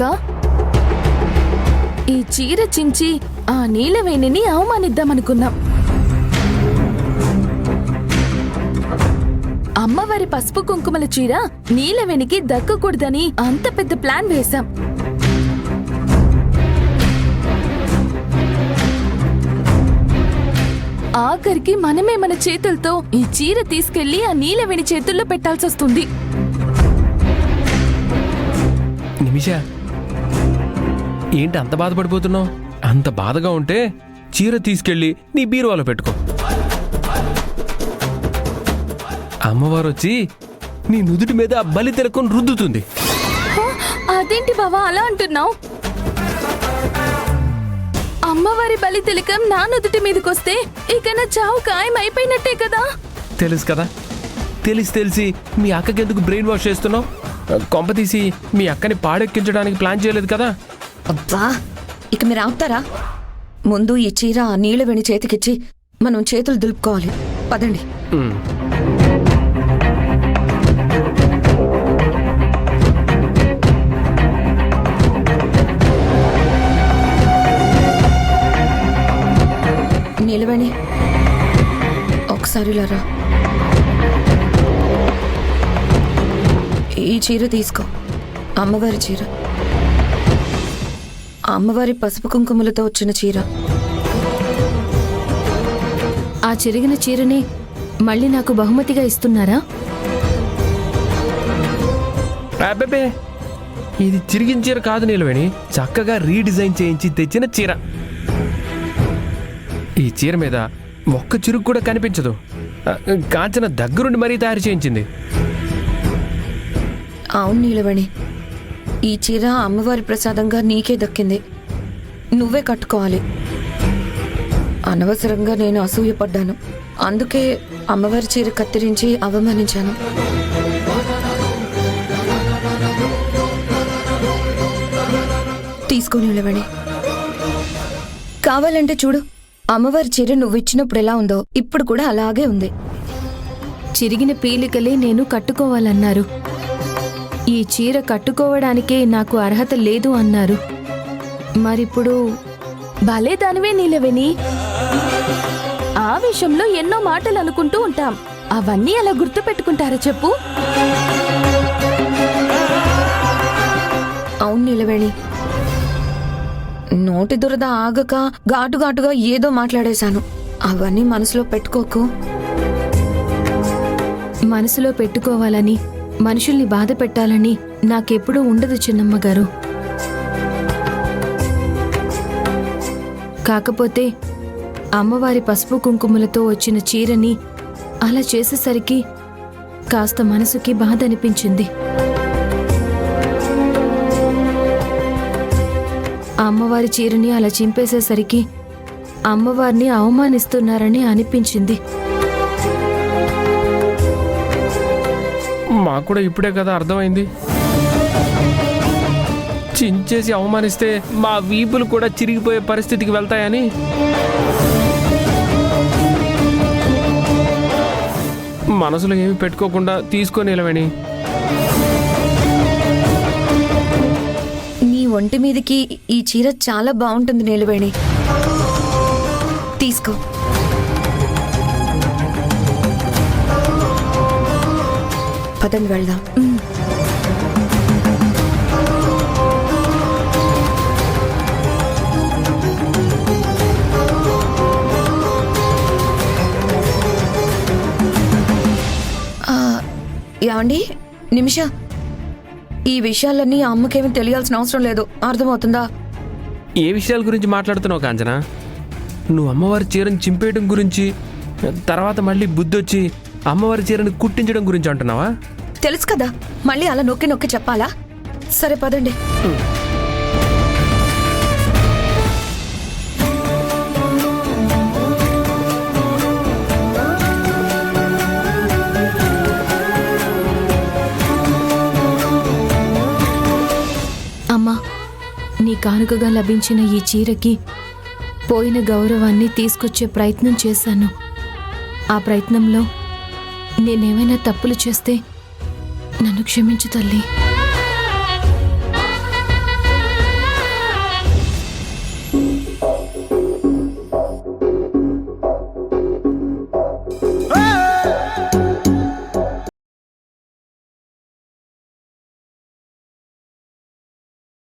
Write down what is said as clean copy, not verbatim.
అక్క, ఈ చీర చించి ఆ నీలవేణిని అవమానిద్దామనుకున్నాం. అమ్మవారి పసుపు కుంకుమల చీర నీలవేణికి దక్కకూడదని అంత పెద్ద ప్లాన్ వేశాం. ఆఖరికి మనమే మన చేతులతో ఈ చీర తీసుకెళ్లి ఆ నీలవేణి చేతుల్లో పెట్టాల్సి వస్తుంది. నిమిష, ఏంటి అంత బాధపడిపోతున్నావు? అంత బాధగా ఉంటే చీర తీసుకెళ్లి నీ బీరువాలో పెట్టుకో. అమ్మవారు వచ్చి నీ నుదుటి మీద బలి తిలకం రుద్దుతుంది. అదేంటి బావా అలా అంటున్నావు? అమ్మవారి బలి తిలకం నా నుదుటి మీదకొస్తే ఇక నా చావు ఖాయం అయిపోయినట్టే కదా. తెలుసు కదా, తెలిసి మీ అక్కకెందుకు బ్రెయిన్ వాష్ చేస్తున్నావు? కొంపతీసి మీ అక్కని పాడెక్కించడానికి ప్లాన్ చేయలేదు కదా? అబ్బా, ఇక మీరు ఆపుతారా? ముందు ఈ చీర నీలవేణి చేతికిచ్చి మనం చేతులు దులుపుకోవాలి. పదండి. నీలవేణి, ఒకసారి లారా. ఈ చీర తీసుకో, అమ్మవారి చీర. అమ్మవారి పసుపు కుంకుమలతో వచ్చిన చీర. ఆ చిరిగిన చీరని మళ్ళీ నాకు బహుమతిగా ఇస్తున్నారా? అబ్బే, ఇది చిరిగిన చీర కాదు నీలవేణి, చక్కగా రీడిజైన్ చేయించి తెచ్చిన చీర. ఈ చీర మీద ఒక్క చిరుగు కూడా కనిపించదు. కాంచన దగ్గరుండి మరీ తయారు చేయించింది. అవును నీలవేణి, ఈ చీర అమ్మవారి ప్రసాదంగా నీకే దక్కింది. నువ్వే కట్టుకోవాలి. అనవసరంగా నేను అసూయపడ్డాను. అందుకే అమ్మవారి చీర కత్తిరించి అవమానించాను. తీసుకో నీలవేణి. కావాలంటే చూడు, అమ్మవారి చీర నువ్విచ్చినప్పుడు ఎలా ఉందో ఇప్పుడు కూడా అలాగే ఉంది. చిరిగిన పీలికలే నేను కట్టుకోవాలన్నారు. ఈ చీర కట్టుకోవడానికే నాకు అర్హత లేదు అన్నారు. మరిప్పుడు భలే దానివే నీలవేణి. ఆ విషయంలో ఎన్నో మాటలు అనుకుంటూ ఉంటాం. అవన్నీ అలా గుర్తు పెట్టుకుంటారా చెప్పు? అవును నీలవేణి, నోటి దురద ఆగక ఘాటుగా ఏదో మాట్లాడేశాను. అవన్నీ మనసులో పెట్టుకోకు. మనసులో పెట్టుకోవాలని, మనుషుల్ని బాధ పెట్టాలని నాకెప్పుడూ ఉండదు చిన్నమ్మ గారు. కాకపోతే అమ్మవారి పసుపు కుంకుమలతో వచ్చిన చీరని అలా చేసేసరికి కాస్త మనసుకి బాధ అనిపించింది. అమ్మవారి చీరని అలా చింపేసేసరికి అమ్మవారిని అవమానిస్తున్నారని అనిపించింది. మాకు కూడా ఇప్పుడే కదా అర్థమైంది. చించేసి అవమానిస్తే మా వీపులు కూడా చిరిగిపోయే పరిస్థితికి వెళ్తాయని. మనసులో ఏమి పెట్టుకోకుండా తీసుకొని నిలవేణి. నీ ఒంటి మీదకి ఈ చీర చాలా బాగుంటుంది నీలవేణి. తీసుకో. పదండి వెళ్దాం. ఏమండి నిమిష, ఈ విషయాలన్నీ అమ్మకేమీ తెలియాల్సిన అవసరం లేదు, అర్థమవుతుందా? ఏ విషయాల గురించి మాట్లాడుతున్నావు కాంచన? నువ్వు అమ్మవారి చీరని చింపేయడం గురించి, తర్వాత మళ్ళీ బుద్ధొచ్చి అమ్మవారి చీరని కుట్టించడం గురించి అంటున్నావా? తెలుసు కదా, మళ్ళీ అలా నొక్కి నొక్కి చెప్పాలా? సరే పదండి. అమ్మా, నీ కానుకగా లభించిన ఈ చీరకి పోయిన గౌరవాన్ని తీసుకొచ్చే ప్రయత్నం చేశాను. ఆ ప్రయత్నంలో నేనేమైనా తప్పులు చేస్తే నన్ను క్షమించు తల్లి.